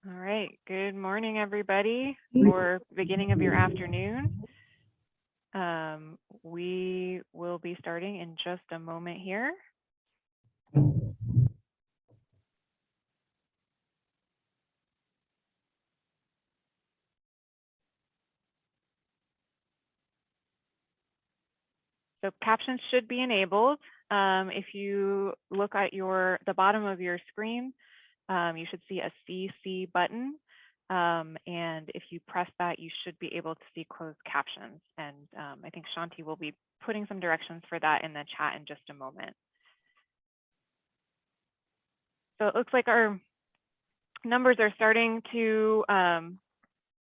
All right, good morning, everybody, or beginning of your afternoon. We will be starting in just a moment here. So captions should be enabled. If you look at the bottom of your screen, you should see a CC button. And if you press that, you should be able to see closed captions. And I think Shanti will be putting some directions for that in the chat in just a moment. So it looks like our numbers are starting to,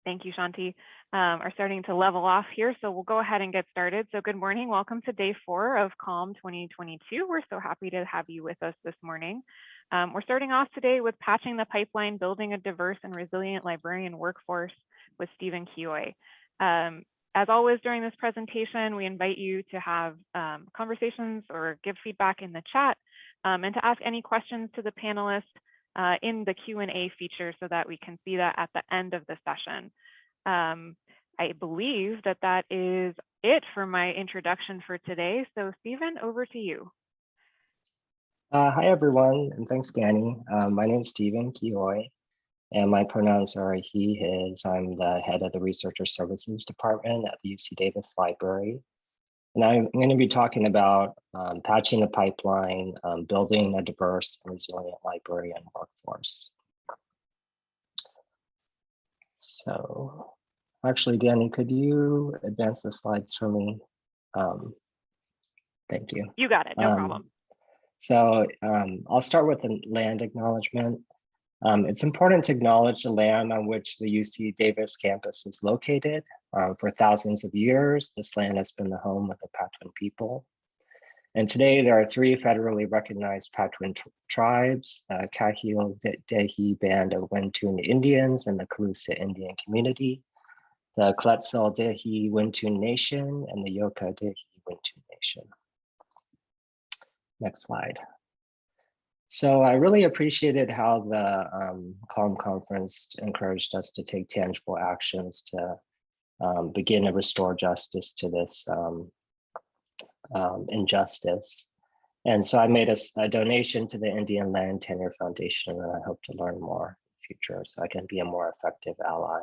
thank you, Shanti, are starting to level off here. So we'll go ahead and get started. So good morning. Welcome to day 4 of CALM 2022. We're so happy to have you with us this morning. We're starting off today with Patching the Pipeline, Building a Diverse and Resilient Librarian Workforce with Stephen Kioy. As always during this presentation, we invite you to have conversations or give feedback in the chat and to ask any questions to the panelists in the Q&A feature so that we can see that at the end of the session. I believe that is it for my introduction for today. So Stephen, over to you. Hi, everyone, and thanks, Danny. My name is Stephen Kioy, and my pronouns are he, his. I'm the head of the Researcher Services Department at the UC Davis Library. And I'm going to be talking about patching the pipeline, building a diverse and resilient librarian workforce. So actually, Danny, could you advance the slides for me? Thank you. You got it, no problem. So I'll start with the land acknowledgement. It's important to acknowledge the land on which the UC Davis campus is located. For thousands of years, this land has been the home of the Patwin people. And today there are 3 federally recognized Patwin tribes, Kahil Dehi Band of Wintun Indians and the Calusa Indian community, the Quetzal Dehi Wintun Nation, and the Yoka Dehi Wintun Nation. Next slide. So I really appreciated how the CALM conference encouraged us to take tangible actions to begin to restore justice to this injustice. And so I made a donation to the Indian Land Tenure Foundation, and I hope to learn more in the future so I can be a more effective ally.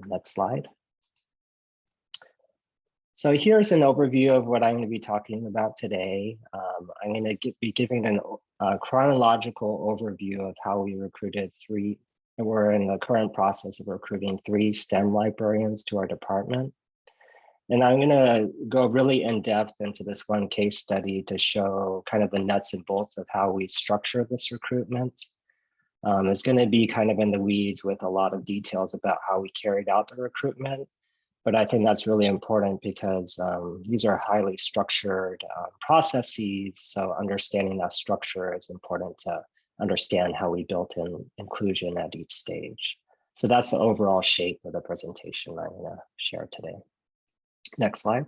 Next slide. So here's an overview of what I'm going to be talking about today. I'm going to be giving a chronological overview of how we recruited we're in the current process of recruiting 3 STEM librarians to our department. And I'm going to go really in depth into this one case study to show kind of the nuts and bolts of how we structure this recruitment. It's going to be kind of in the weeds with a lot of details about how we carried out the recruitment. But I think that's really important because these are highly structured processes. So understanding that structure is important to understand how we built in inclusion at each stage. So that's the overall shape of the presentation I'm going to share today. Next slide.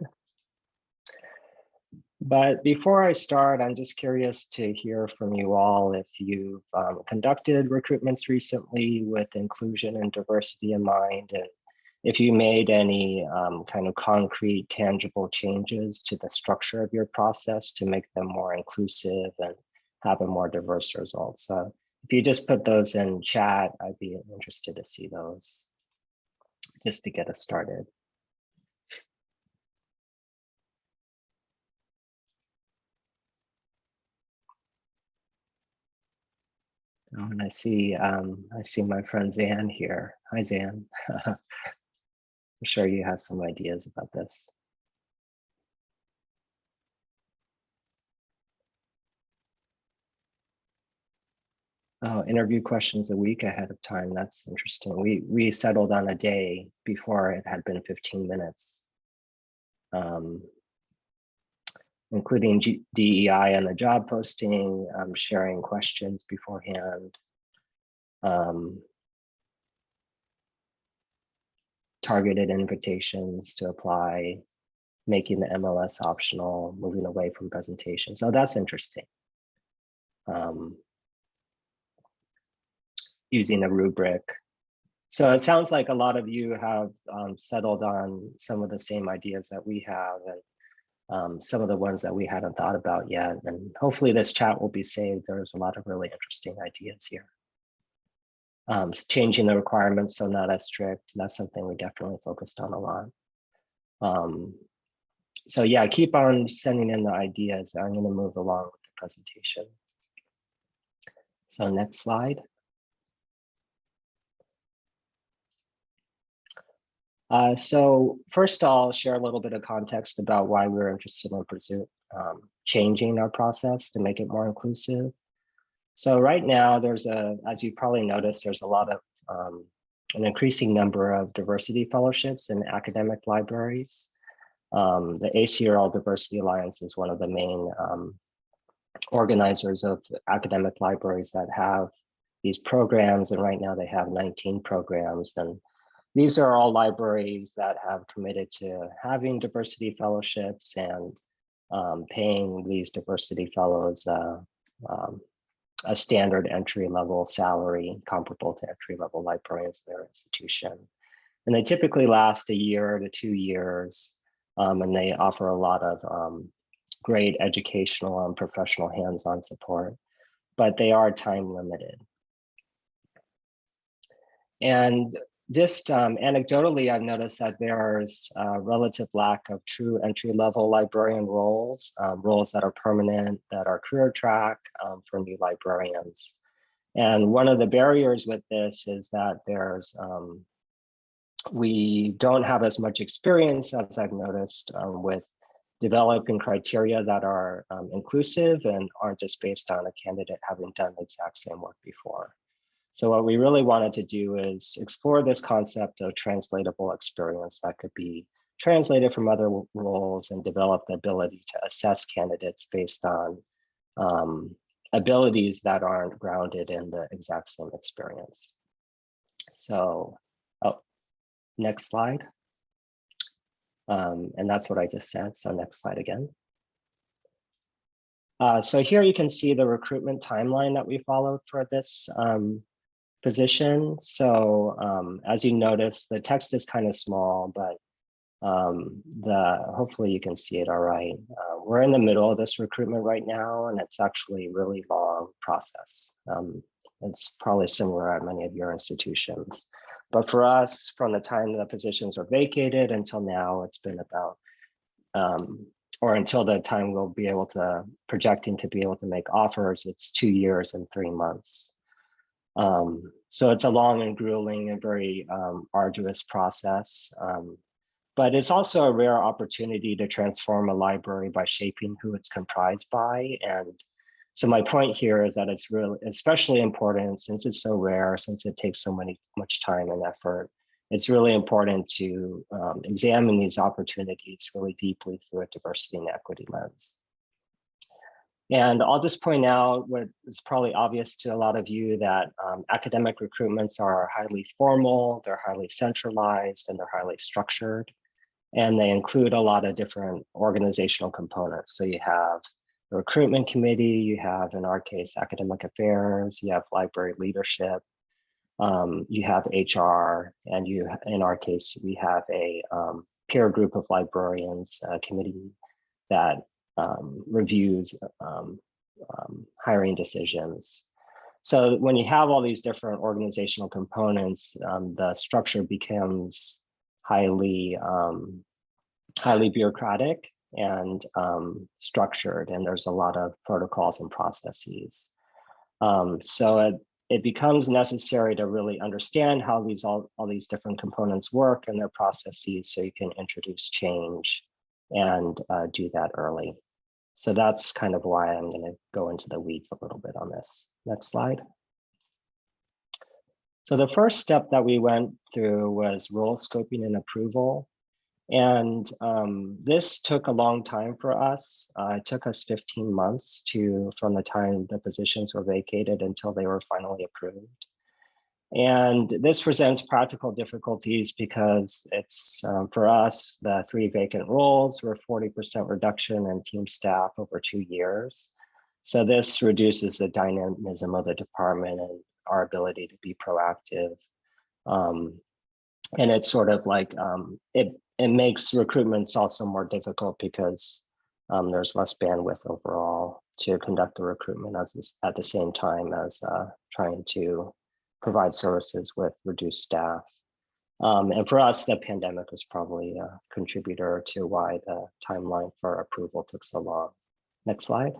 But before I start, I'm just curious to hear from you all if you've conducted recruitments recently with inclusion and diversity in mind, and if you made any kind of concrete, tangible changes to the structure of your process to make them more inclusive and have a more diverse result. So if you just put those in chat, I'd be interested to see those just to get us started. Oh, and I see my friend Zan here. Hi, Zan. I'm sure you have some ideas about this. Oh, interview questions a week ahead of time. That's interesting. We settled on a day before it had been 15 minutes, including DEI on the job posting, sharing questions beforehand, targeted invitations to apply, making the MLS optional, moving away from presentation. So that's interesting. using a rubric. So it sounds like a lot of you have settled on some of the same ideas that we have, and some of the ones that we hadn't thought about yet. And hopefully this chat will be saved. There's a lot of really interesting ideas here. Changing the requirements, so not as strict. That's something we definitely focused on a lot. So yeah, keep on sending in the ideas. I'm going to move along with the presentation. So next slide. So first I'll share a little bit of context about why we're interested in changing our process to make it more inclusive. So right now there's as you probably noticed, there's a lot of an increasing number of diversity fellowships in academic libraries. The ACRL Diversity Alliance is one of the main organizers of academic libraries that have these programs, and right now they have 19 programs. And these are all libraries that have committed to having diversity fellowships and paying these diversity fellows a standard entry-level salary comparable to entry-level librarians in their institution. And they typically last a year to 2 years, and they offer a lot of great educational and professional hands-on support, but they are time limited. And just anecdotally, I've noticed that there's a relative lack of true entry-level librarian roles, roles that are permanent, that are career track for new librarians. And one of the barriers with this is that we don't have as much experience, as I've noticed, with developing criteria that are inclusive and aren't just based on a candidate having done the exact same work before. So what we really wanted to do is explore this concept of translatable experience that could be translated from other roles and develop the ability to assess candidates based on abilities that aren't grounded in the exact same experience. So, next slide. And that's what I just said. So next slide again. So here you can see the recruitment timeline that we followed for this position. So as you notice, the text is kind of small, but hopefully you can see it all right. We're in the middle of this recruitment right now, and it's actually a really long process. It's probably similar at many of your institutions. But for us, from the time the positions are vacated until now, it's been about, or until the time we'll be able to, projecting to be able to make offers, it's 2 years and 3 months. So it's a long and grueling and very arduous process. But it's also a rare opportunity to transform a library by shaping who it's comprised by. And so my point here is that it's really especially important, since it's so rare, since it takes so much time and effort. It's really important to examine these opportunities really deeply through a diversity and equity lens. And I'll just point out what is probably obvious to a lot of you, that academic recruitments are highly formal, they're highly centralized, and they're highly structured. And they include a lot of different organizational components. So you have the recruitment committee, you have, in our case, academic affairs, you have library leadership, you have HR, and in our case, we have a peer group of librarians committee that reviews hiring decisions. So when you have all these different organizational components, the structure becomes highly bureaucratic and structured, and there's a lot of protocols and processes. So it becomes necessary to really understand how all these different components work and their processes, so you can introduce change and do that early. So that's kind of why I'm going to go into the weeds a little bit on this. Next slide. So the first step that we went through was role scoping and approval. And this took a long time for us. It took us 15 months from the time the positions were vacated until they were finally approved. And this presents practical difficulties because it's, for us, the 3 vacant roles were 40% reduction in team staff over 2 years. So this reduces the dynamism of the department and our ability to be proactive. And it's sort of like, it makes recruitments also more difficult because there's less bandwidth overall to conduct the recruitment at the same time as trying to provide services with reduced staff. And for us, the pandemic was probably a contributor to why the timeline for approval took so long. Next slide.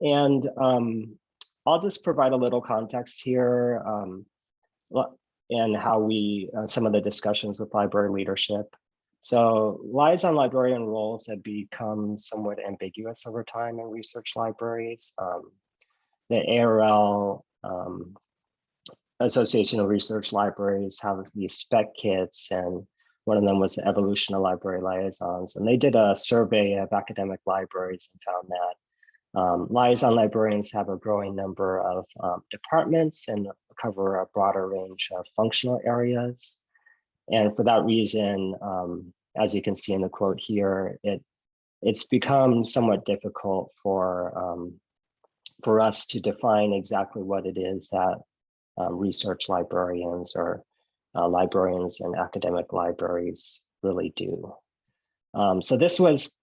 And I'll just provide a little context here and how we, some of the discussions with library leadership. So liaison librarian roles have become somewhat ambiguous over time in research libraries. The ARL, Association of Research Libraries, have these spec kits, and one of them was the Evolution of Library Liaisons. And they did a survey of academic libraries and found that liaison librarians have a growing number of departments and cover a broader range of functional areas. And for that reason, as you can see in the quote here, it's become somewhat difficult for us to define exactly what it is that research librarians or librarians in academic libraries really do. So this was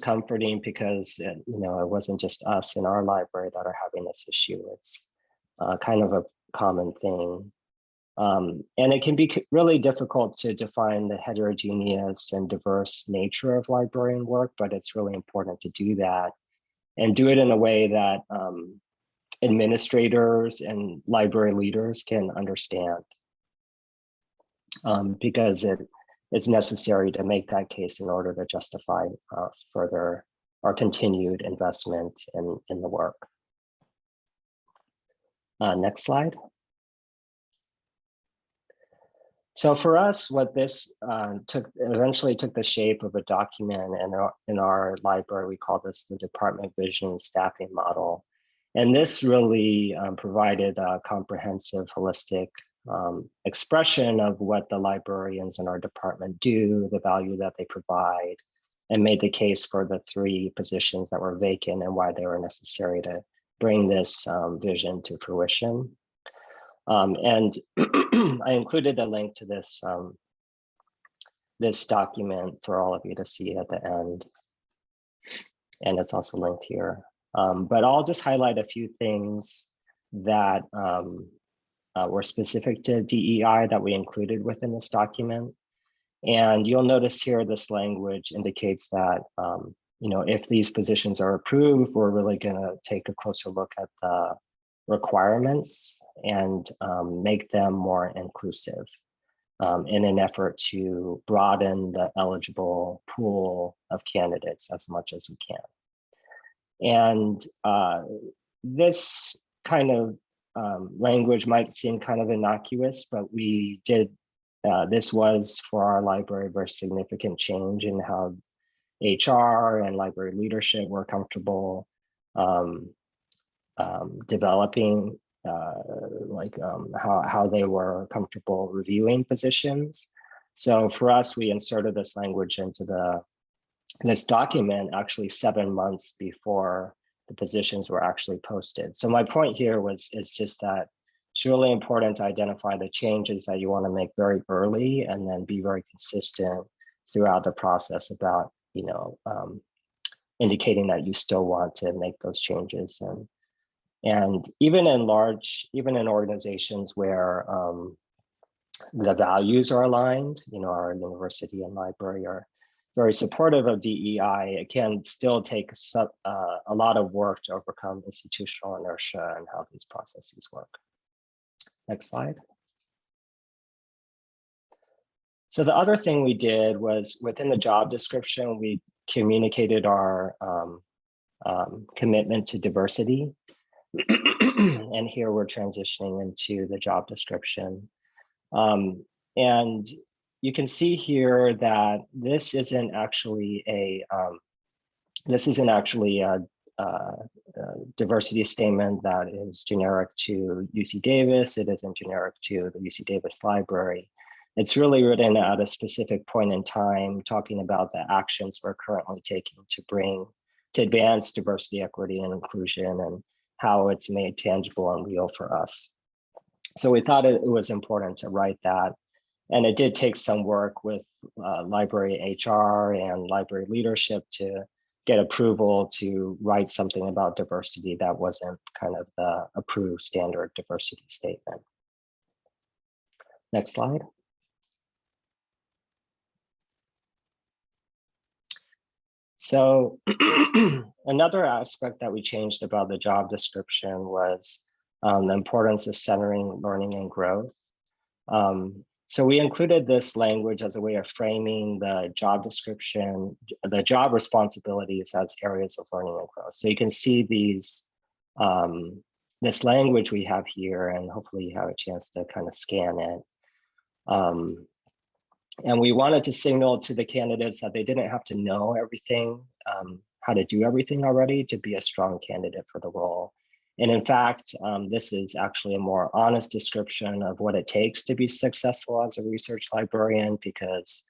comforting because it wasn't just us in our library that are having this issue. It's kind of a common thing. And it can be really difficult to define the heterogeneous and diverse nature of librarian work, but it's really important to do that and do it in a way that administrators and library leaders can understand, because it's necessary to make that case in order to justify further or continued investment in the work. Next slide. So for us, what this eventually took the shape of a document, and in our library, we call this the department vision staffing model. And this really provided a comprehensive, holistic expression of what the librarians in our department do, the value that they provide, and made the case for the 3 positions that were vacant and why they were necessary to bring this vision to fruition. And I included a link to this, this document for all of you to see at the end. And it's also linked here. But I'll just highlight a few things that were specific to DEI that we included within this document. And you'll notice here this language indicates that if these positions are approved, we're really going to take a closer look at the requirements and make them more inclusive in an effort to broaden the eligible pool of candidates as much as we can. And this kind of language might seem kind of innocuous, but we did, this was for our library a very significant change in how HR and library leadership were comfortable developing, how they were comfortable reviewing positions. So for us, we inserted this language into this document actually 7 months before the positions were actually posted. So my point here is just that it's really important to identify the changes that you want to make very early and then be very consistent throughout the process about, indicating that you still want to make those changes. And even in organizations where the values are aligned, our university and library are very supportive of DEI, it can still take a lot of work to overcome institutional inertia and how these processes work. Next slide. So the other thing we did was within the job description, we communicated our commitment to diversity. And here we're transitioning into the job description. And you can see here that this isn't actually a diversity statement that is generic to UC Davis. It isn't generic to the UC Davis Library. It's really written at a specific point in time, talking about the actions we're currently taking to advance diversity, equity, and inclusion, and how it's made tangible and real for us. So we thought it was important to write that. And it did take some work with library HR and library leadership to get approval to write something about diversity that wasn't kind of the approved standard diversity statement. Next slide. So another aspect that we changed about the job description was the importance of centering learning and growth. So we included this language as a way of framing the job description, the job responsibilities as areas of learning and growth. So you can see these, this language we have here, and hopefully you have a chance to kind of scan it. And we wanted to signal to the candidates that they didn't have to know everything, how to do everything already to be a strong candidate for the role. And in fact, this is actually a more honest description of what it takes to be successful as a research librarian, because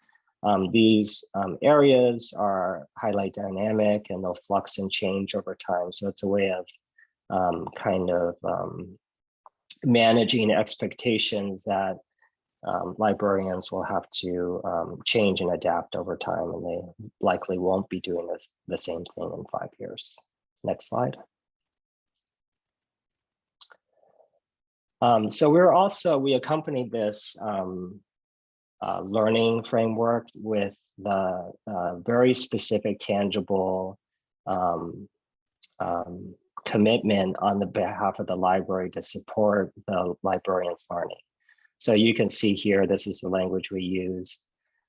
these areas are highly dynamic and they'll flux and change over time. So it's a way of managing expectations that librarians will have to change and adapt over time, and they likely won't be doing the same thing in 5 years. Next slide. So we accompanied this learning framework with the very specific, tangible commitment on the behalf of the library to support the librarian's learning. So you can see here, this is the language we used.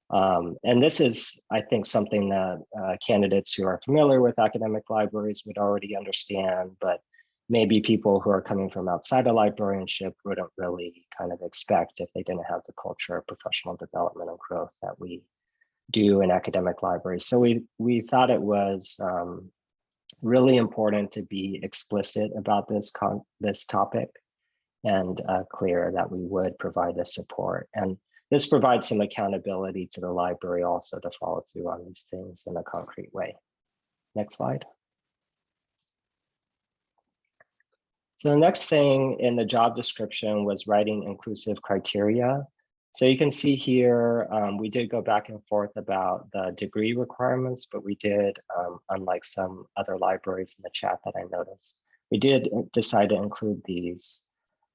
And this is, I think, something that candidates who are familiar with academic libraries would already understand, but maybe people who are coming from outside of librarianship wouldn't really kind of expect if they didn't have the culture of professional development and growth that we do in academic libraries. So we thought it was really important to be explicit about this topic and clear that we would provide this support. And this provides some accountability to the library also to follow through on these things in a concrete way. Next slide. So the next thing in the job description was writing inclusive criteria. So you can see here, we did go back and forth about the degree requirements, but we did, unlike some other libraries in the chat that I noticed, we did decide to include these.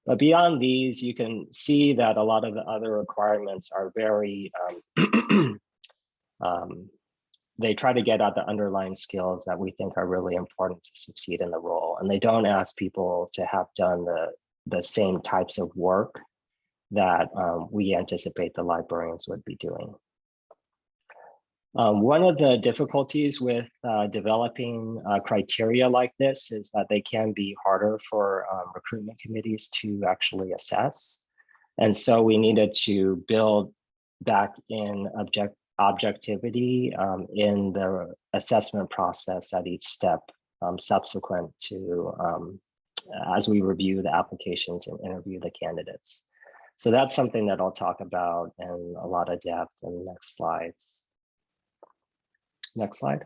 But beyond these, you can see that a lot of the other requirements are very, they try to get at the underlying skills that we think are really important to succeed in the role. And they don't ask people to have done the same types of work that we anticipate the librarians would be doing. One of the difficulties with developing criteria like this is that they can be harder for recruitment committees to actually assess. And so we needed to build back in objectivity in the assessment process at each step subsequent to as we review the applications and interview the candidates. So that's something that I'll talk about in a lot of depth in the next slides. Next slide.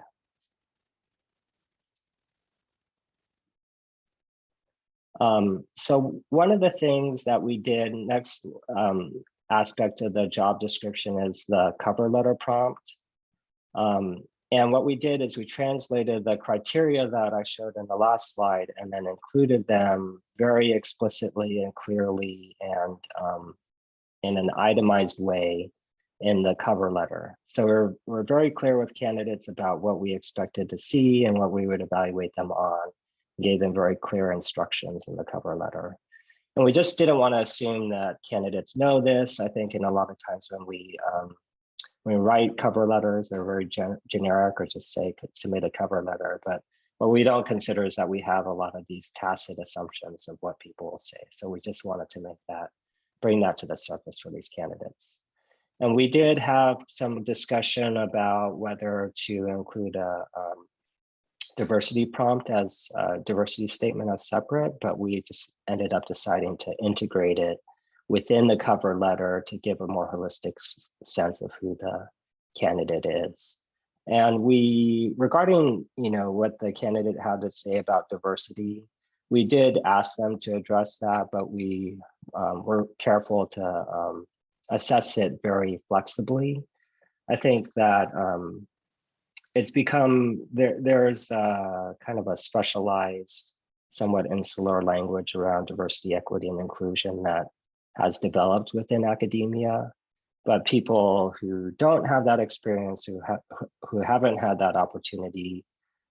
So one of the things that we did, next aspect of the job description, is the cover letter prompt. And what we did is we translated the criteria that I showed in the last slide and then included them very explicitly and clearly and in an itemized way in the cover letter. So we're very clear with candidates about what we expected to see and what we would evaluate them on. Gave them very clear instructions in the cover letter. And we just didn't want to assume that candidates know this. I think in a lot of times when we write cover letters, they're very generic, or just say submit a cover letter. But what we don't consider is that we have a lot of these tacit assumptions of what people will say. So we just wanted to bring that to the surface for these candidates. And we did have some discussion about whether to include a diversity prompt as a diversity statement as separate, but we just ended up deciding to integrate it within the cover letter to give a more holistic sense of who the candidate is. And regarding, what the candidate had to say about diversity, we did ask them to address that, but we were careful to assess it very flexibly. I think that it's become, there's kind of a specialized, somewhat insular language around diversity, equity, and inclusion that has developed within academia. But people who don't have that experience, who haven't had that opportunity,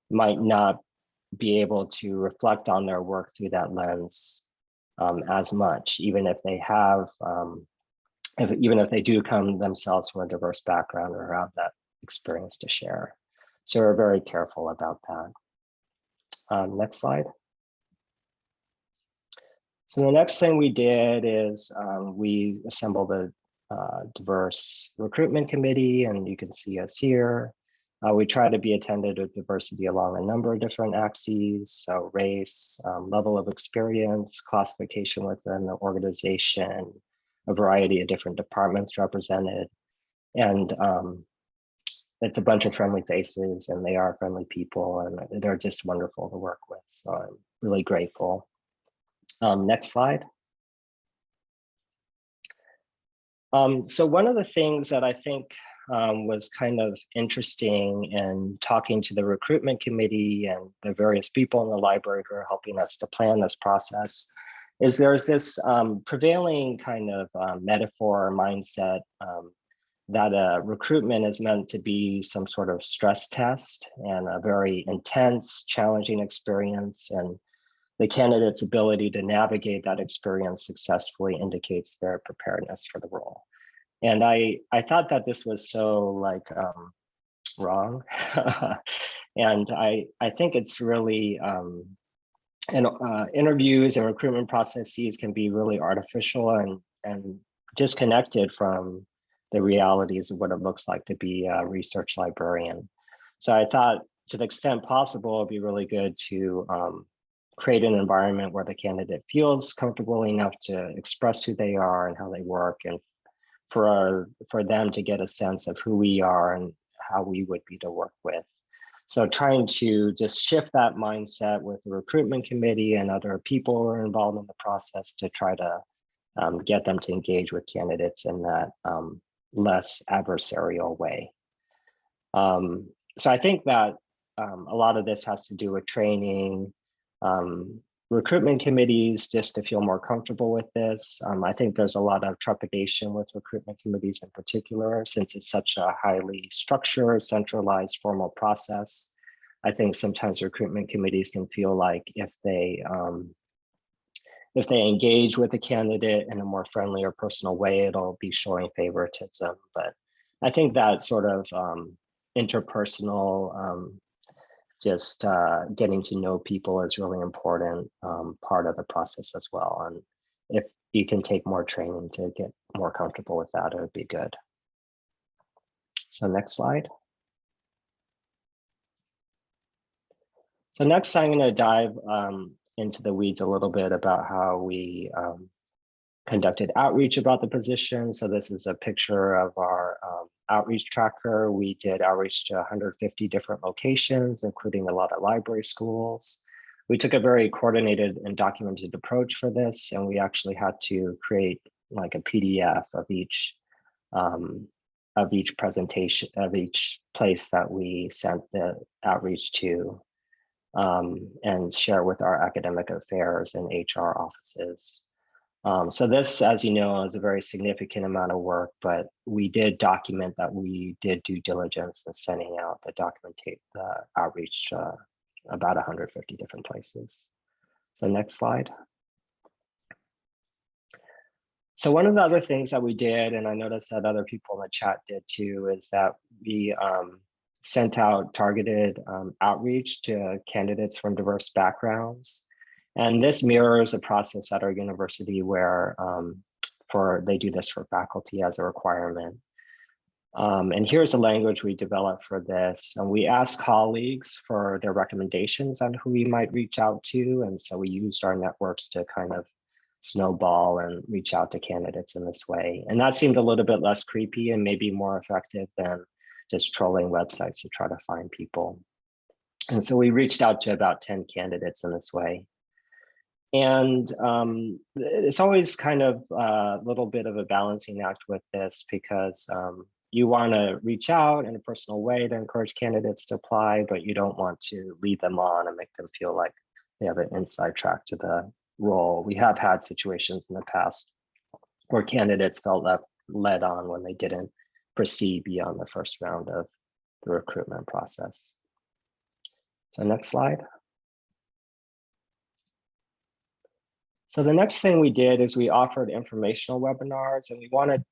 might not be able to reflect on their work through that lens as much, even if they have, even if they do come themselves from a diverse background or have that experience to share. So we're very careful about that. Next slide. So the next thing we did is we assembled a diverse recruitment committee, and you can see us here. We try to be attentive to diversity along a number of different axes, so race, level of experience, classification within the organization, a variety of different departments represented, and it's a bunch of friendly faces, and they are friendly people, and they're just wonderful to work with. So I'm really grateful. Next slide. So one of the things that I think was kind of interesting in talking to the recruitment committee and the various people in the library who are helping us to plan this process is there's this prevailing kind of metaphor or mindset that recruitment is meant to be some sort of stress test and a very intense, challenging experience, and the candidate's ability to navigate that experience successfully indicates their preparedness for the role. And I thought that this was so wrong. And I think it's really, interviews and recruitment processes can be really artificial and disconnected from the realities of what it looks like to be a research librarian. So I thought to the extent possible, it'd be really good to create an environment where the candidate feels comfortable enough to express who they are and how they work, and for them to get a sense of who we are and how we would be to work with. So trying to just shift that mindset with the recruitment committee and other people who are involved in the process to try to get them to engage with candidates in that less adversarial way. So I think that a lot of this has to do with training, recruitment committees just to feel more comfortable with this. I think there's a lot of trepidation with recruitment committees in particular, since it's such a highly structured, centralized, formal process. I think sometimes recruitment committees can feel like if they engage with a candidate in a more friendly or personal way, it'll be showing favoritism. But I think that sort of interpersonal, just getting to know people is really important part of the process as well. And if you can take more training to get more comfortable with that, it would be good. So next slide. So next, I'm going to dive into the weeds a little bit about how we conducted outreach about the position. So this is a picture of our outreach tracker. We did outreach to 150 different locations, including a lot of library schools. We took a very coordinated and documented approach for this, and we actually had to create like a PDF of each presentation, of each place that we sent the outreach to, and share with our academic affairs and HR offices. So this, as you know, is a very significant amount of work, but we did document that we did due diligence in sending out the outreach about 150 different places. So next slide. So one of the other things that we did, and I noticed that other people in the chat did too, is that we sent out targeted outreach to candidates from diverse backgrounds. And this mirrors a process at our university where they do this for faculty as a requirement. And here's the language we developed for this. And we asked colleagues for their recommendations on who we might reach out to. And so we used our networks to kind of snowball and reach out to candidates in this way. And that seemed a little bit less creepy and maybe more effective than just trolling websites to try to find people. And so we reached out to about 10 candidates in this way. And it's always kind of a little bit of a balancing act with this, because you want to reach out in a personal way to encourage candidates to apply, but you don't want to lead them on and make them feel like they have an inside track to the role. We have had situations in the past where candidates felt led on when they didn't proceed beyond the first round of the recruitment process. So next slide. So the next thing we did is we offered informational webinars, and we wanted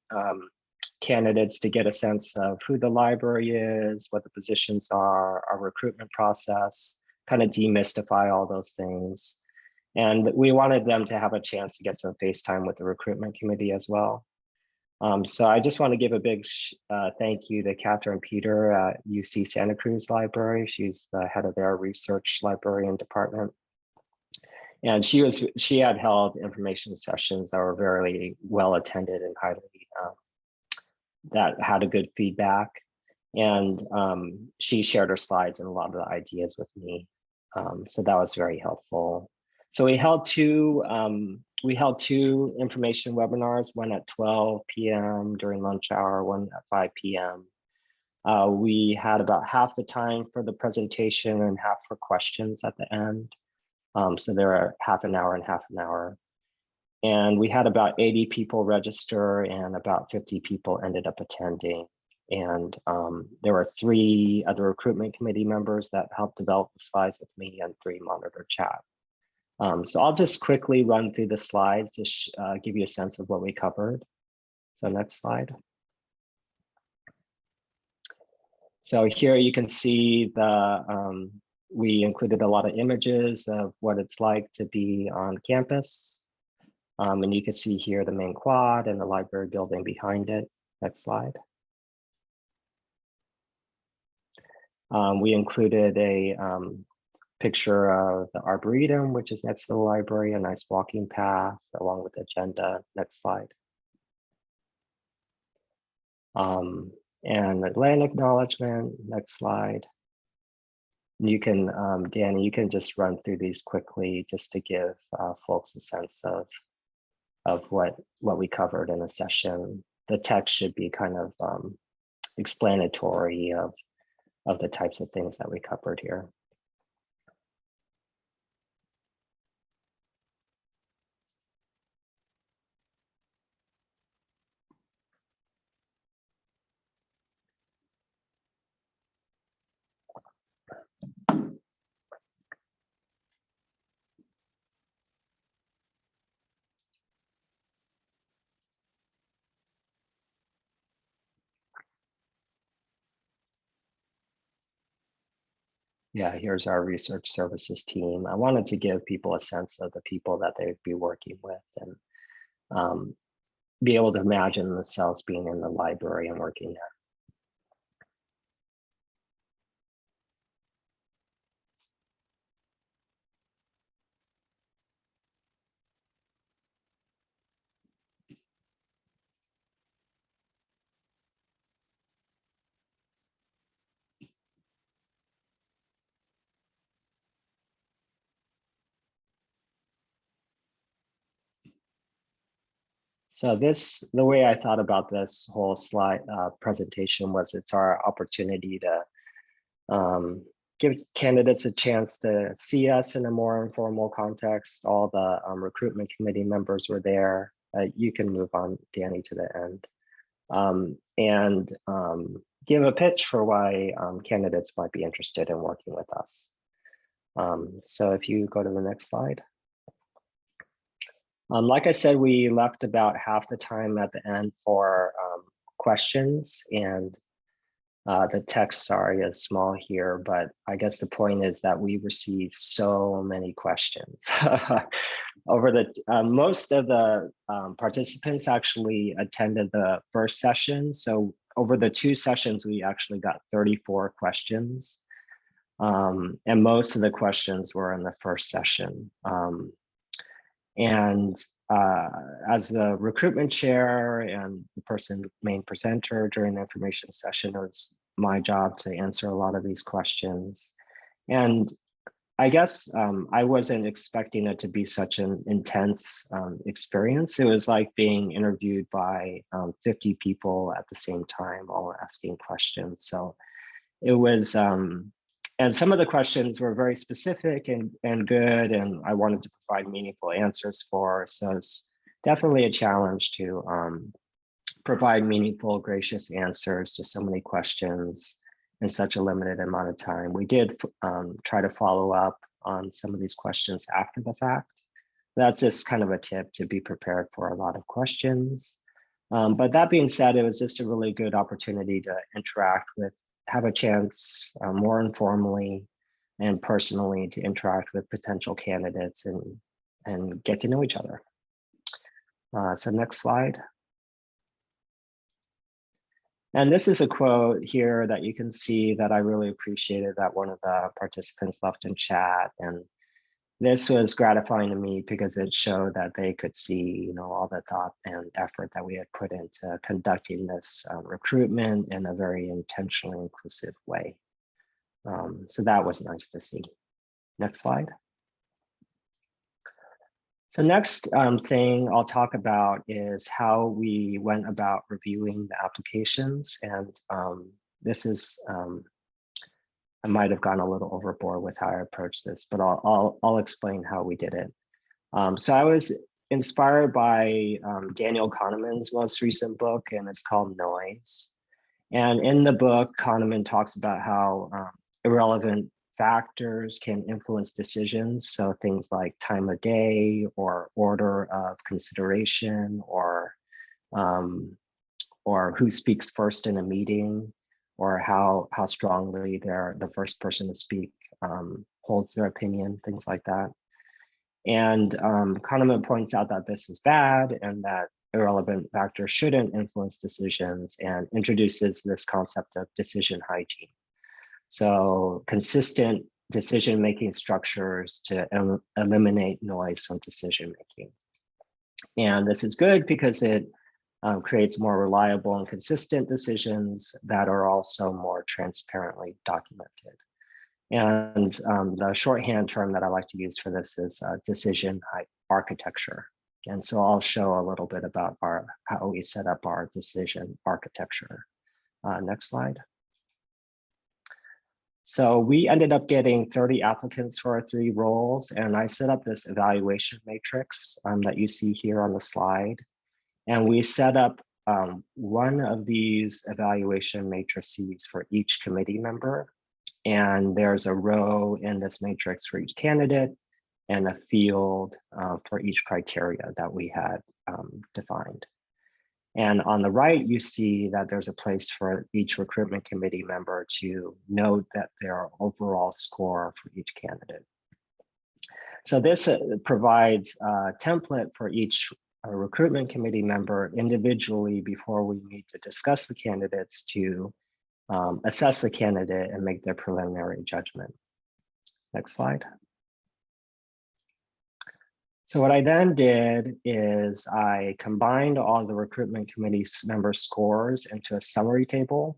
candidates to get a sense of who the library is, what the positions are, our recruitment process, kind of demystify all those things. And we wanted them to have a chance to get some face time with the recruitment committee as well. So I just want to give a big thank you to Catherine Peter at UC Santa Cruz Library. She's the head of their research librarian department. And she had held information sessions that were very well attended and highly that had a good feedback. And she shared her slides and a lot of the ideas with me. So that was very helpful. So we held two information webinars, one at 12 p.m. during lunch hour, one at 5 p.m. We had about half the time for the presentation and half for questions at the end. So there are half an hour and half an hour. And we had about 80 people register, and about 50 people ended up attending. And there were 3 other recruitment committee members that helped develop the slides with me, and 3 monitor chat. So I'll just quickly run through the slides to give you a sense of what we covered. So next slide. So here you can see we included a lot of images of what it's like to be on campus. And you can see here the main quad and the library building behind it. Next slide. We included a picture of the Arboretum, which is next to the library, a nice walking path along with the agenda. Next slide. And the land acknowledgement. Next slide. You can, Danny, you can just run through these quickly just to give folks a sense of what we covered in the session. The text should be kind of explanatory of the types of things that we covered here. Yeah, here's our research services team. I wanted to give people a sense of the people that they'd be working with, and be able to imagine themselves being in the library and working there. So the way I thought about this whole slide presentation was it's our opportunity to give candidates a chance to see us in a more informal context. All the recruitment committee members were there. You can move on, Danny, to the end. And give a pitch for why candidates might be interested in working with us. So if you go to the next slide. Like I said, we left about half the time at the end for questions, and the text, sorry, is small here, but I guess the point is that we received so many questions. Over most of the participants actually attended the first session. So over the 2 sessions, we actually got 34 questions. And most of the questions were in the first session. And as the recruitment chair and the main presenter during the information session, it was my job to answer a lot of these questions. And I guess I wasn't expecting it to be such an intense experience. It was like being interviewed by 50 people at the same time, all asking questions. So it was, and some of the questions were very specific and good, and I wanted to provide meaningful answers for. So it's definitely a challenge to provide meaningful, gracious answers to so many questions in such a limited amount of time. We did try to follow up on some of these questions after the fact. That's just kind of a tip to be prepared for a lot of questions. But that being said, it was just a really good opportunity to interact with, have a chance more informally and personally to interact with potential candidates and get to know each other. So next slide. And this is a quote here that you can see that I really appreciated that one of the participants left in chat. And this was gratifying to me because it showed that they could see, all the thought and effort that we had put into conducting this recruitment in a very intentionally inclusive way. So that was nice to see. Next slide. So next thing I'll talk about is how we went about reviewing the applications. And this is, I might have gone a little overboard with how I approached this, but I'll explain how we did it. So I was inspired by Daniel Kahneman's most recent book, and it's called Noise. And in the book, Kahneman talks about how irrelevant factors can influence decisions. So things like time of day or order of consideration or who speaks first in a meeting or how strongly they're the first person to speak holds their opinion, things like that. And Kahneman points out that this is bad and that irrelevant factors shouldn't influence decisions and introduces this concept of decision hygiene. So consistent decision-making structures to eliminate noise from decision-making. And this is good because it creates more reliable and consistent decisions that are also more transparently documented. And the shorthand term that I like to use for this is decision architecture. And so I'll show a little bit about how we set up our decision architecture. Next slide. So we ended up getting 30 applicants for our 3 roles, and I set up this evaluation matrix that you see here on the slide. And we set up one of these evaluation matrices for each committee member. And there's a row in this matrix for each candidate and a field for each criteria that we had defined. And on the right, you see that there's a place for each recruitment committee member to note that their overall score for each candidate. So this provides a template for each recruitment committee member individually before we meet to discuss the candidates to assess the candidate and make their preliminary judgment. Next slide. So what I then did is I combined all the recruitment committee member scores into a summary table.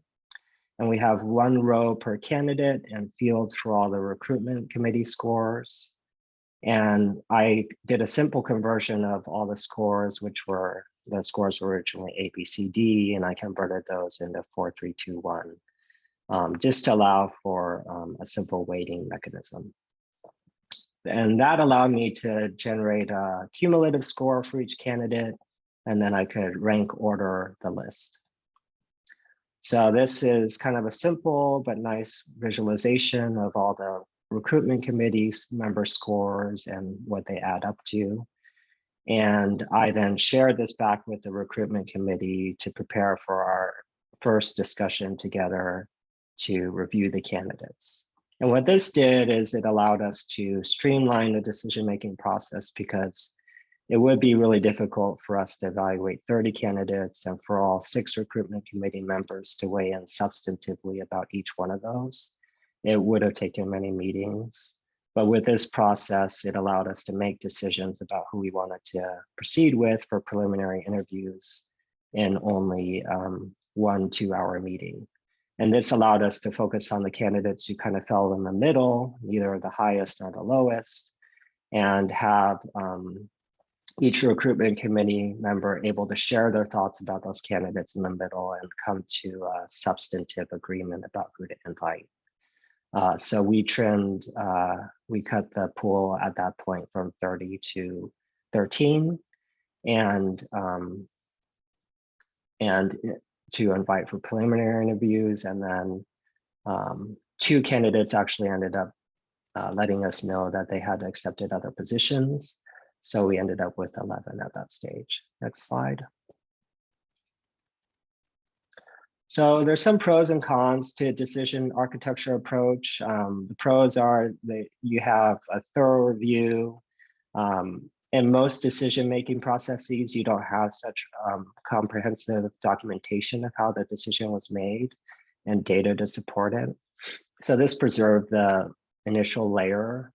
And we have 1 row per candidate and fields for all the recruitment committee scores. And I did a simple conversion of all the scores, which were the scores were originally A, B, C, D, and I converted those into 4, 3, 2, 1, just to allow for a simple weighting mechanism. And that allowed me to generate a cumulative score for each candidate, and then I could rank order the list. So this is kind of a simple but nice visualization of all the recruitment committees member scores and what they add up to. And I then shared this back with the recruitment committee to prepare for our first discussion together to review the candidates. And what this did is it allowed us to streamline the decision-making process because it would be really difficult for us to evaluate 30 candidates and for all 6 recruitment committee members to weigh in substantively about each one of those. It would have taken many meetings. But with this process, it allowed us to make decisions about who we wanted to proceed with for preliminary interviews in only 1 2-hour meeting. And this allowed us to focus on the candidates who kind of fell in the middle, neither the highest nor the lowest, and have each recruitment committee member able to share their thoughts about those candidates in the middle and come to a substantive agreement about who to invite. So we trimmed, we cut the pool at that point from 30 to 13, and to invite for preliminary interviews. And then 2 candidates actually ended up letting us know that they had accepted other positions. So we ended up with 11 at that stage. Next slide. So there's some pros and cons to decision architecture approach. The pros are that you have a thorough review. In most decision-making processes, you don't have such comprehensive documentation of how the decision was made and data to support it. So this preserved the initial layer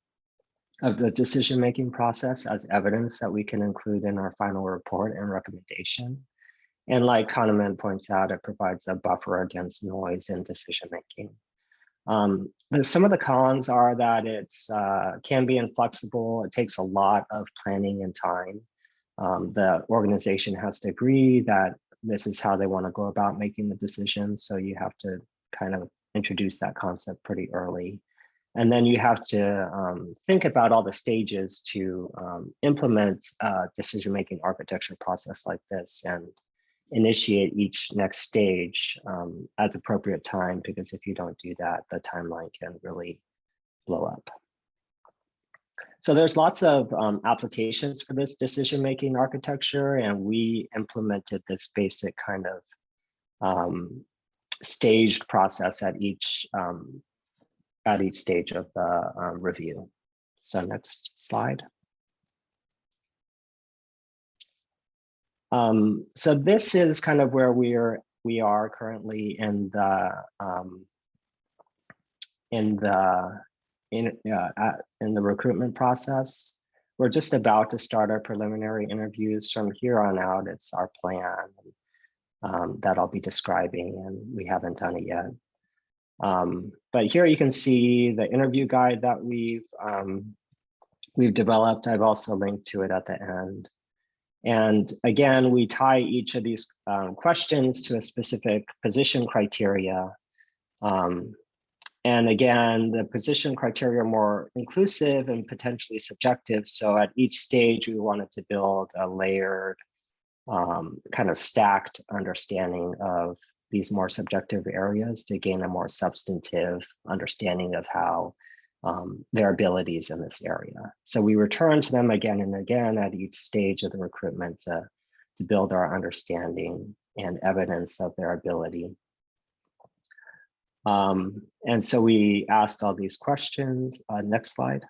of the decision-making process as evidence that we can include in our final report and recommendation. And like Kahneman points out, it provides a buffer against noise in decision-making. Some of the cons are that it's can be inflexible. It takes a lot of planning and time. The organization has to agree that this is how they want to go about making the decision. So you have to kind of introduce that concept pretty early. And then you have to think about all the stages to implement a decision-making architecture process like this and initiate each next stage at the appropriate time, because if you don't do that, the timeline can really blow up. So there's lots of applications for this decision-making architecture, and we implemented this basic kind of staged process at each stage of the review. So next slide. So this is kind of where we are currently in the recruitment process. We're just about to start our preliminary interviews. From here on out, it's our plan that I'll be describing, and we haven't done it yet. But here you can see the interview guide that we've developed. I've also linked to it at the end. And again, we tie each of these questions to a specific position criteria. And again, the position criteria are more inclusive and potentially subjective. So at each stage, we wanted to build a layered, kind of stacked understanding of these more subjective areas to gain a more substantive understanding of how their abilities in this area. So we return to them again and again at each stage of the recruitment to build our understanding and evidence of their ability. And so we asked all these questions. Next slide.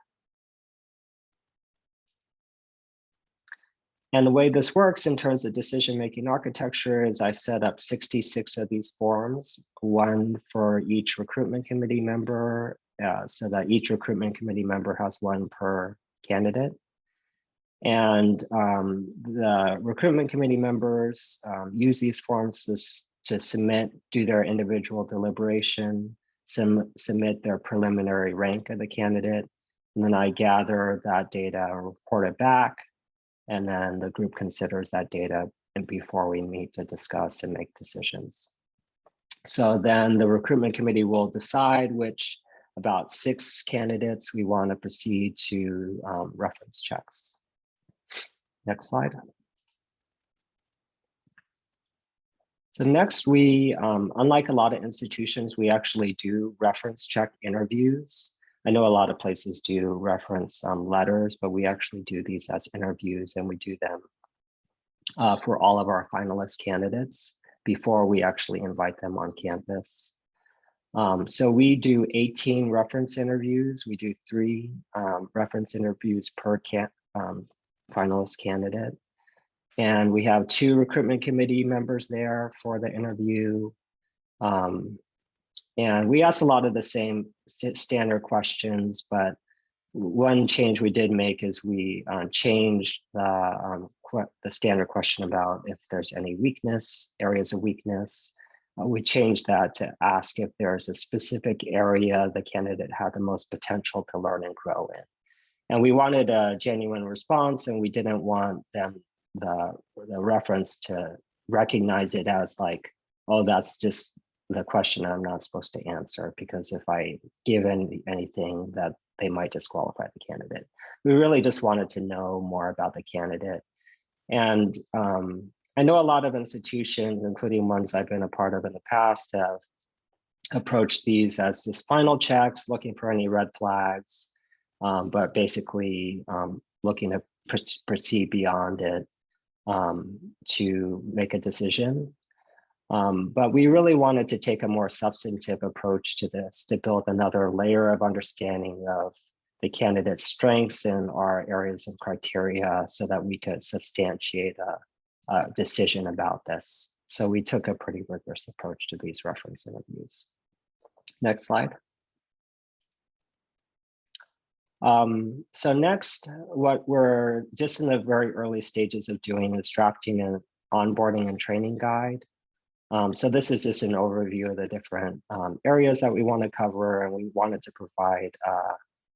And the way this works in terms of decision-making architecture is I set up 66 of these forms, one for each recruitment committee member, so that each recruitment committee member has one per candidate. And the recruitment committee members use these forms to submit, do their individual deliberation, submit their preliminary rank of the candidate. And then I gather that data and report it back. And then the group considers that data and before we meet to discuss and make decisions. So then the recruitment committee will decide which about 6 candidates we want to proceed to reference checks. Next slide. So next, we, unlike a lot of institutions, we actually do reference check interviews. I know a lot of places do reference letters, but we actually do these as interviews, and we do them for all of our finalist candidates before we actually invite them on campus. So we do 18 reference interviews. We do 3 reference interviews per finalist candidate. And we have 2 recruitment committee members there for the interview. And we asked a lot of the same standard questions, but one change we did make is we changed the standard question about if there's any weakness, areas of weakness. we changed that to ask if there's a specific area the candidate had the most potential to learn and grow in. And we wanted a genuine response, and we didn't want them, the reference, to recognize it as like, oh, that's just the question I'm not supposed to answer, because if I give anything that they might disqualify the candidate. We really just wanted to know more about the candidate. And I know a lot of institutions, including ones I've been a part of in the past, have approached these as just final checks, looking for any red flags, but basically looking to proceed beyond it to make a decision. But we really wanted to take a more substantive approach to this, to build another layer of understanding of the candidate's strengths and our areas of criteria so that we could substantiate a decision about this. So we took a pretty rigorous approach to these reference interviews. Next slide. So next, what we're just in the very early stages of doing is drafting an onboarding and training guide. So this is just an overview of the different areas that we want to cover, and we wanted to provide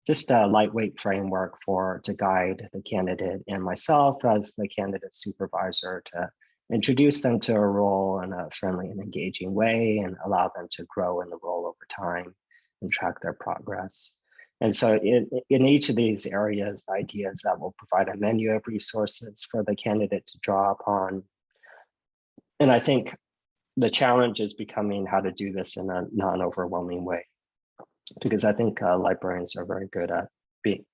just a lightweight framework to guide the candidate and myself as the candidate supervisor to introduce them to a role in a friendly and engaging way and allow them to grow in the role over time and track their progress. And so in each of these areas, the idea is that we'll provide a menu of resources for the candidate to draw upon. And I think the challenge is becoming how to do this in a non-overwhelming way, because I think librarians are very good at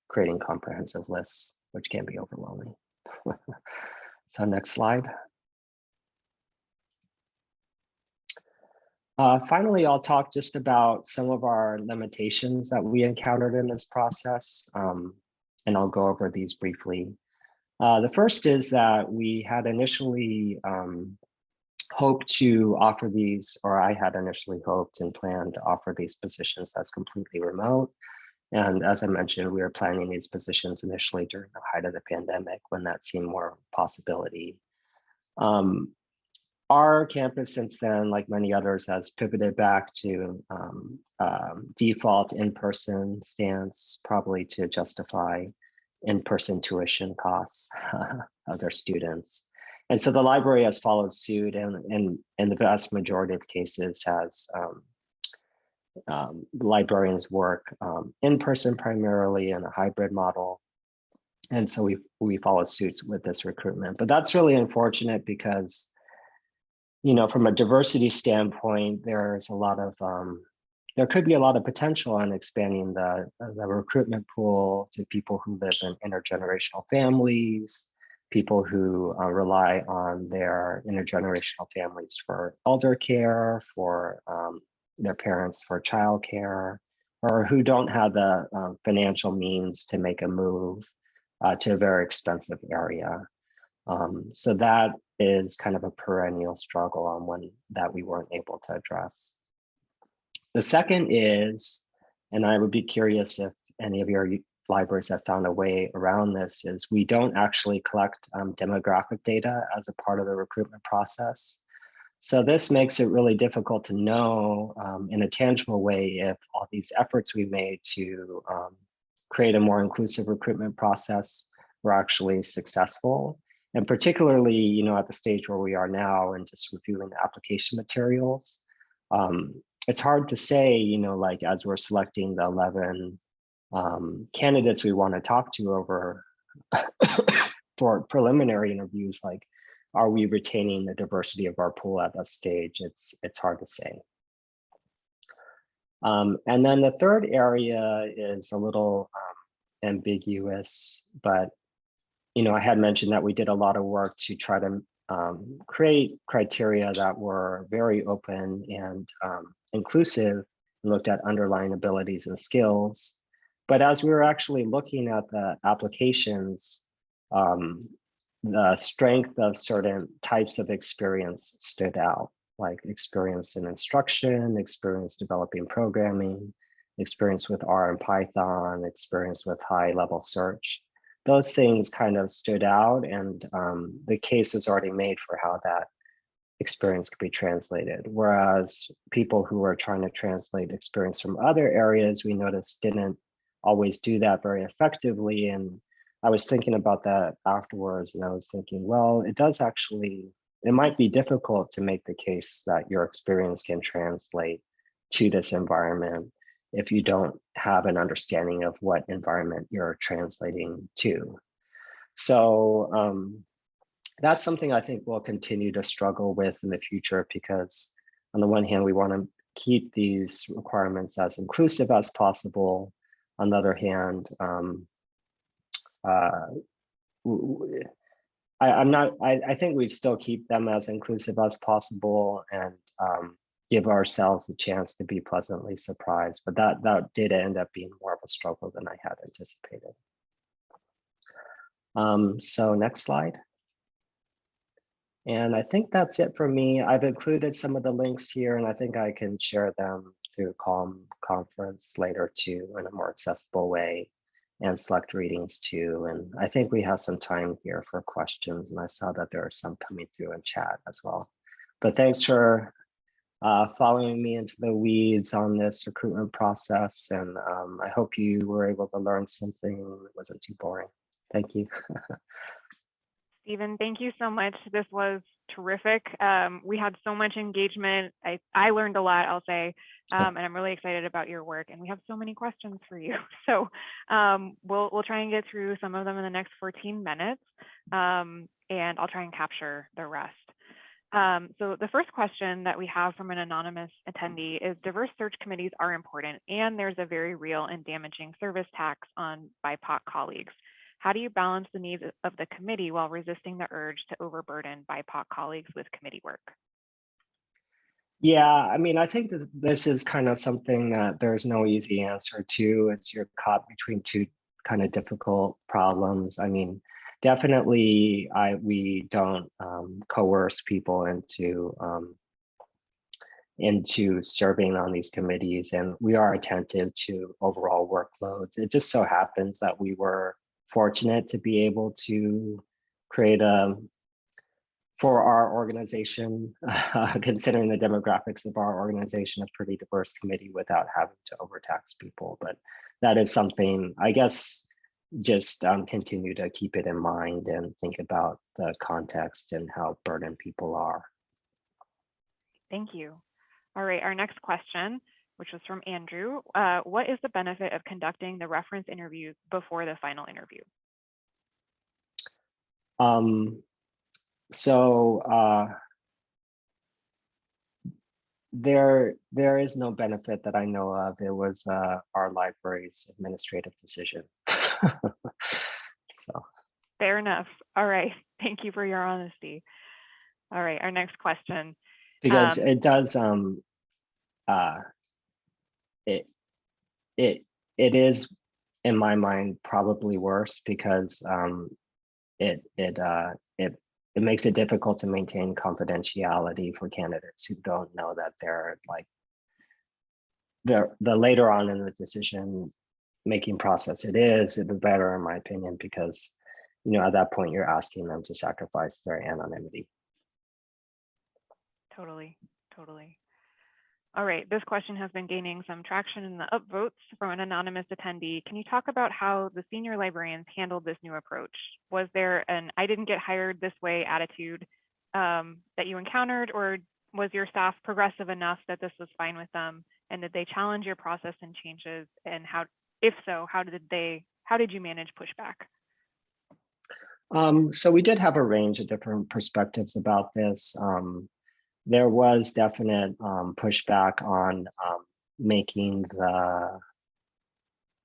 creating comprehensive lists, which can be overwhelming. So next slide. Finally, I'll talk just about some of our limitations that we encountered in this process, and I'll go over these briefly. The first is that we had initially hoped to offer these, or I had initially hoped and planned to offer these positions as completely remote. And as I mentioned, we were planning these positions initially during the height of the pandemic when that seemed more of a possibility. Our campus since then, like many others, has pivoted back to default in-person stance, probably to justify in-person tuition costs of their students. And so the library has followed suit, and in the vast majority of cases has librarians work in person primarily in a hybrid model. And so we follow suit with this recruitment. But that's really unfortunate because, you know, from a diversity standpoint, there's a lot of there could be a lot of potential in expanding the recruitment pool to people who live in intergenerational families, people who rely on their intergenerational families for elder care, for their parents for childcare, or who don't have the financial means to make a move to a very expensive area. So that is kind of a perennial struggle on one that we weren't able to address. The second is, and I would be curious if any of your libraries have found a way around this, is we don't actually collect demographic data as a part of the recruitment process. So this makes it really difficult to know in a tangible way if all these efforts we made to create a more inclusive recruitment process were actually successful. And particularly, you know, at the stage where we are now and just reviewing the application materials, it's hard to say, you know, like as we're selecting the 11 candidates we want to talk to over for preliminary interviews, like, are we retaining the diversity of our pool at that stage? It's hard to say. And then the third area is a little ambiguous, but you know, I had mentioned that we did a lot of work to try to create criteria that were very open and inclusive, and looked at underlying abilities and skills. But as we were actually looking at the applications, the strength of certain types of experience stood out, like experience in instruction, experience developing programming, experience with R and Python, experience with high-level search. Those things kind of stood out, and the case was already made for how that experience could be translated. Whereas people who are trying to translate experience from other areas, we noticed didn't always do that very effectively. And I was thinking about that afterwards, and I was thinking, well, it might be difficult to make the case that your experience can translate to this environment if you don't have an understanding of what environment you're translating to. So that's something I think we'll continue to struggle with in the future, because on the one hand, we want to keep these requirements as inclusive as possible. On the other hand, I think we still keep them as inclusive as possible and give ourselves a chance to be pleasantly surprised. But that did end up being more of a struggle than I had anticipated. So next slide. And I think that's it for me. I've included some of the links here, and I think I can share them through Calm Conference later too in a more accessible way, and select readings too. And I think we have some time here for questions, and I saw that there are some coming through in chat as well. But thanks for following me into the weeds on this recruitment process. And I hope you were able to learn something that wasn't too boring. Thank you. Stephen, thank you so much. This was terrific. We had so much engagement. I learned a lot, I'll say, and I'm really excited about your work. And we have so many questions for you. So we'll try and get through some of them in the next 14 minutes, and I'll try and capture the rest. So the first question that we have from an anonymous attendee is, diverse search committees are important, and there's a very real and damaging service tax on BIPOC colleagues. How do you balance the needs of the committee while resisting the urge to overburden BIPOC colleagues with committee work? Yeah, I mean, I think that this is kind of something that there's no easy answer to. It's you're caught between two kind of difficult problems. I mean, definitely we don't coerce people into serving on these committees, and we are attentive to overall workloads. It just so happens that we were fortunate to be able to create for our organization, considering the demographics of our organization, a pretty diverse committee without having to overtax people. But that is something, I guess, just continue to keep it in mind and think about the context and how burdened people are. Thank you. All right, our next question, which was from Andrew. What is the benefit of conducting the reference interviews before the final interview? There is no benefit that I know of. It was our library's administrative decision. So fair enough. All right, thank you for your honesty. All right, our next question. Because it does it is, in my mind, probably worse, because it makes it difficult to maintain confidentiality for candidates who don't know that they're like the later on in the decision making process it is, the better, in my opinion, because at that point you're asking them to sacrifice their anonymity. Totally. All right, this question has been gaining some traction in the upvotes from an anonymous attendee. Can you talk about how the senior librarians handled this new approach? Was there an "I didn't get hired this way" attitude that you encountered, or was your staff progressive enough that this was fine with them? And did they challenge your process and changes? And how, if so, how did you manage pushback? So we did have a range of different perspectives about this. There was definite pushback on making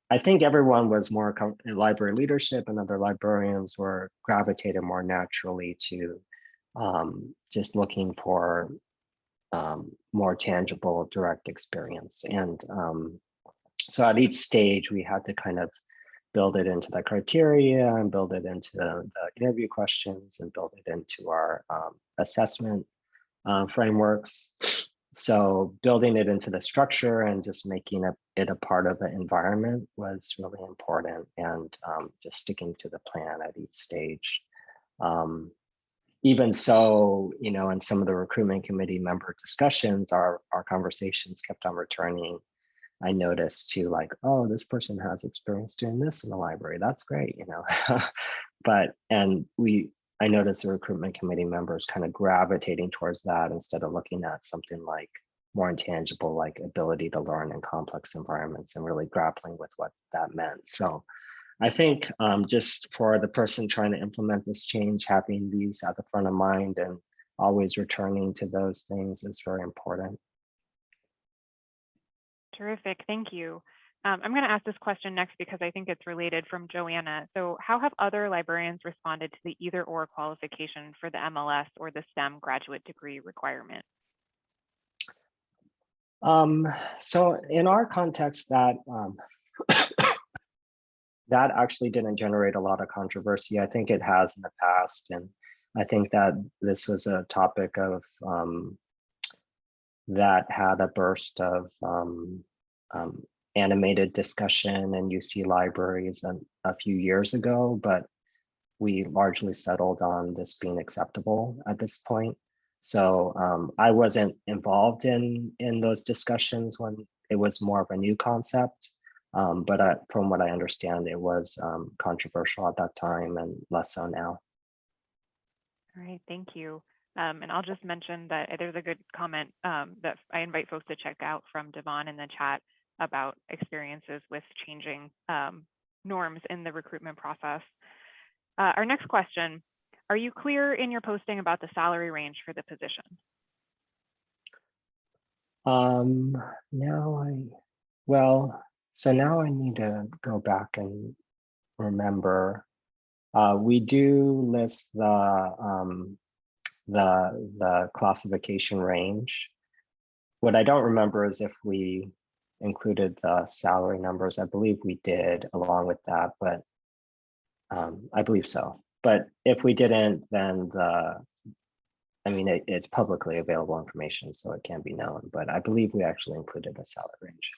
I think everyone was more library leadership and other librarians were gravitated more naturally to just looking for more tangible, direct experience. And so at each stage, we had to kind of build it into the criteria and build it into the interview questions and build it into our assessment frameworks. So building it into the structure and just making it a part of the environment was really important, and just sticking to the plan at each stage. even so, you know, in some of the recruitment committee member discussions, our conversations kept on returning. I noticed too, like, oh, this person has experience doing this in the library. That's great, you know. I noticed the recruitment committee members kind of gravitating towards that instead of looking at something like more intangible, like ability to learn in complex environments and really grappling with what that meant. So I think just for the person trying to implement this change, having these at the front of mind and always returning to those things is very important. Terrific, thank you. I'm going to ask this question next because I think it's related from Joanna. So how have other librarians responded to the either or qualification for the MLS or the STEM graduate degree requirement? So in our context, that that actually didn't generate a lot of controversy. I think it has in the past, and I think that this was a topic of that had a burst of animated discussion in UC libraries a few years ago, but we largely settled on this being acceptable at this point. So I wasn't involved in those discussions when it was more of a new concept. But from what I understand, it was controversial at that time and less so now. All right, thank you. And I'll just mention that there's a good comment that I invite folks to check out from Devon in the chat about experiences with changing norms in the recruitment process. Our next question, are you clear in your posting about the salary range for the position? So now I need to go back and remember. We do list the classification range. What I don't remember is if we included the salary numbers. I believe we did along with that, but I believe so. But if we didn't, then it's publicly available information, so it can be known. But I believe we actually included a salary range.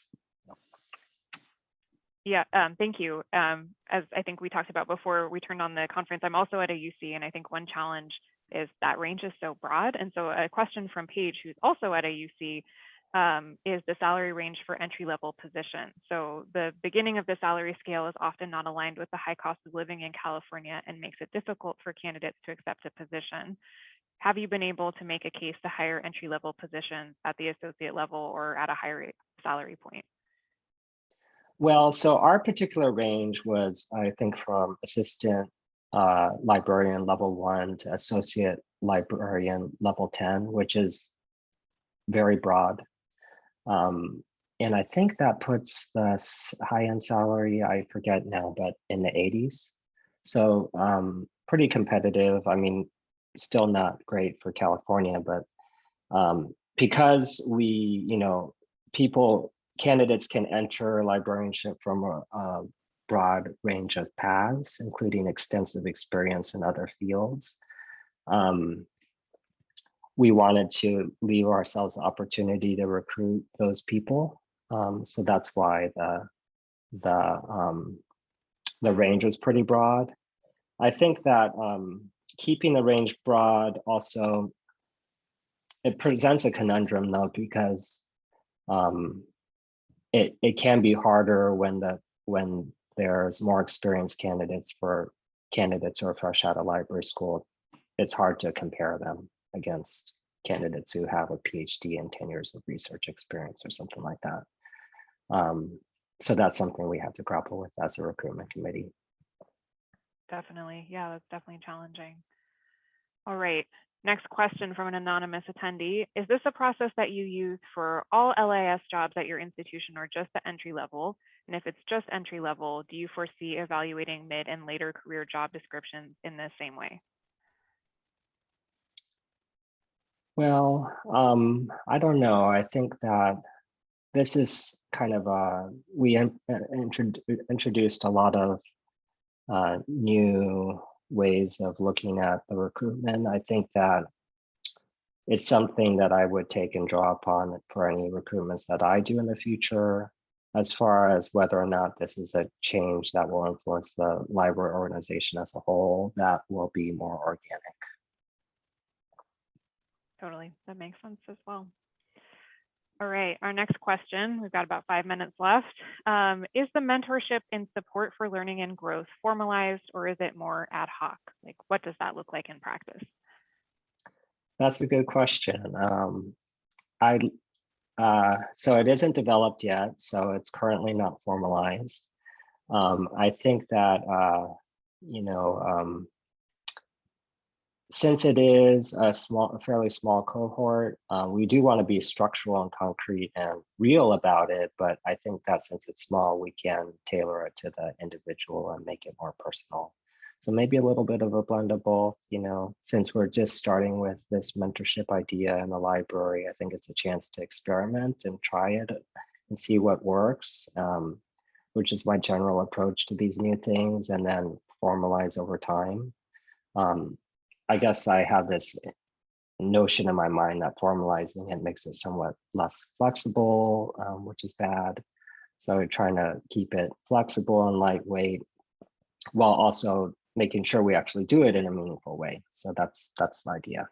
Yeah, thank you. As I think we talked about before we turned on the conference, I'm also at a UC, and I think one challenge is that range is so broad. And so a question from Paige, who's also at a UC, is the salary range for entry-level position. So the beginning of the salary scale is often not aligned with the high cost of living in California and makes it difficult for candidates to accept a position. Have you been able to make a case to hire entry-level positions at the associate level or at a higher salary point? Well, so our particular range was, I think, from assistant librarian level 1 to associate librarian level 10, which is very broad. And I think that puts the high-end salary, I forget now, but in the 80s. So pretty competitive. I mean, still not great for California, but because candidates can enter librarianship from a broad range of paths, including extensive experience in other fields. We wanted to leave ourselves the opportunity to recruit those people. So that's why the range was pretty broad. I think that keeping the range broad also, it presents a conundrum though, because it can be harder when there's more experienced candidates who are fresh out of library school. It's hard to compare them against candidates who have a PhD and 10 years of research experience or something like that. So that's something we have to grapple with as a recruitment committee. Definitely, yeah, that's definitely challenging. All right, next question from an anonymous attendee. Is this a process that you use for all LIS jobs at your institution or just the entry level? And if it's just entry level, do you foresee evaluating mid and later career job descriptions in the same way? Well, I don't know. I think that this is kind of we introduced a lot of new ways of looking at the recruitment. I think that it's something that I would take and draw upon for any recruitments that I do in the future. As far as whether or not this is a change that will influence the library organization as a whole, that will be more organic. Totally. That makes sense as well. All right, our next question, we've got about 5 minutes left. Is the mentorship and support for learning and growth formalized, or is it more ad hoc? Like, what does that look like in practice? That's a good question. I so it isn't developed yet, so it's currently not formalized. I think that you know, since it is a fairly small cohort, we do want to be structural and concrete and real about it. But I think that since it's small, we can tailor it to the individual and make it more personal. So maybe a little bit of a blend of both. Since we're just starting with this mentorship idea in the library, I think it's a chance to experiment and try it and see what works, which is my general approach to these new things, and then formalize over time. I guess I have this notion in my mind that formalizing it makes it somewhat less flexible, which is bad. So we're trying to keep it flexible and lightweight while also making sure we actually do it in a meaningful way. So that's the idea.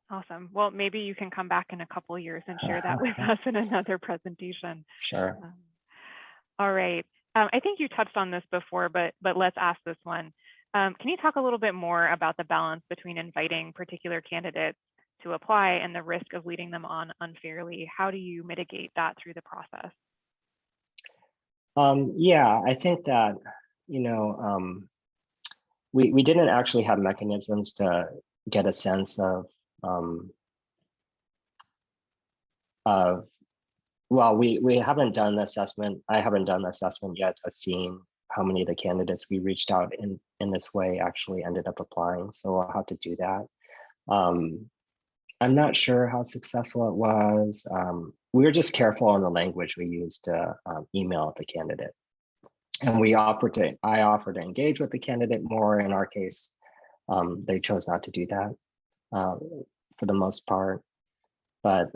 Awesome. Well, maybe you can come back in a couple of years and share that with us in another presentation. Sure. All right. I think you touched on this before, but let's ask this one. Can you talk a little bit more about the balance between inviting particular candidates to apply and the risk of leading them on unfairly? How do you mitigate that through the process? Yeah, I think that, we didn't actually have mechanisms to get a sense of well, we haven't done the assessment. I haven't done the assessment yet of seeing how many of the candidates we reached out in this way actually ended up applying. So I'll have to do that. I'm not sure how successful it was. We were just careful on the language we used to email the candidate. And I offered to engage with the candidate more. In our case, they chose not to do that for the most part. But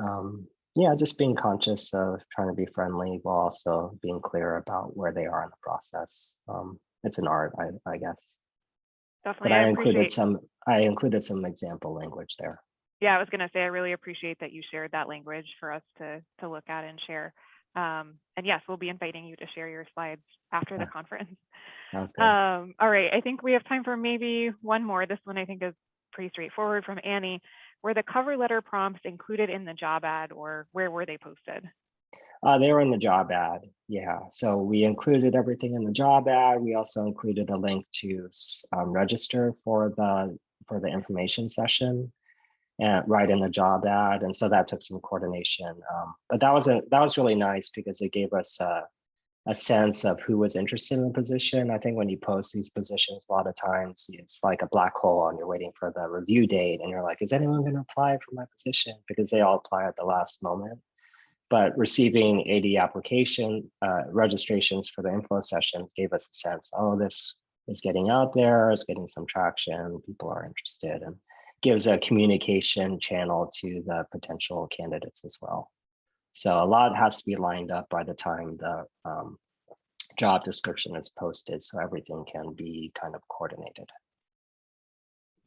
yeah, just being conscious of trying to be friendly while also being clear about where they are in the process. It's an art, I guess. Definitely. But I included some example language there. Yeah, I was going to say, I really appreciate that you shared that language for us to look at and share. And yes, we'll be inviting you to share your slides after the conference. Sounds good. All right, I think we have time for maybe one more. This one I think is pretty straightforward from Annie. Were the cover letter prompts included in the job ad, or where were they posted? They were in the job ad, yeah. So we included everything in the job ad. We also included a link to register for the information session, and right in the job ad. And so that took some coordination. But that was really nice because it gave us a sense of who was interested in the position. I think when you post these positions, a lot of times it's like a black hole and you're waiting for the review date and you're like, is anyone going to apply for my position? Because they all apply at the last moment. But receiving 80 application registrations for the info sessions gave us a sense, oh, this is getting out there, it's getting some traction, people are interested, and gives a communication channel to the potential candidates as well. So a lot has to be lined up by the time the job description is posted, so everything can be kind of coordinated.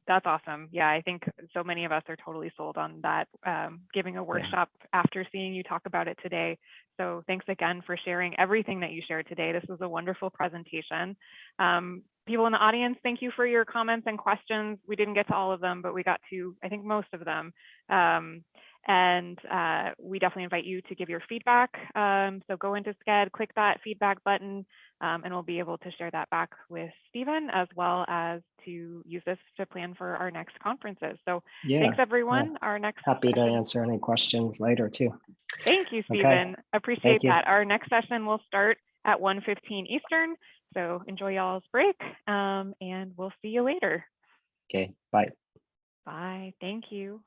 That's awesome. Yeah, I think so many of us are totally sold on that, giving a workshop after seeing you talk about it today. So thanks again for sharing everything that you shared today. This was a wonderful presentation. People in the audience, thank you for your comments and questions. We didn't get to all of them, but we got to, I think, most of them. And we definitely invite you to give your feedback. So go into Sched, click that feedback button, and we'll be able to share that back with Stephen, as well as to use this to plan for our next conferences. So thanks, everyone. Yeah. Our next Happy to answer any questions later too. Thank you, Stephen. Okay. Appreciate that. Our next session will start at 1:15 Eastern. So enjoy y'all's break, and we'll see you later. Okay, bye. Bye. Thank you.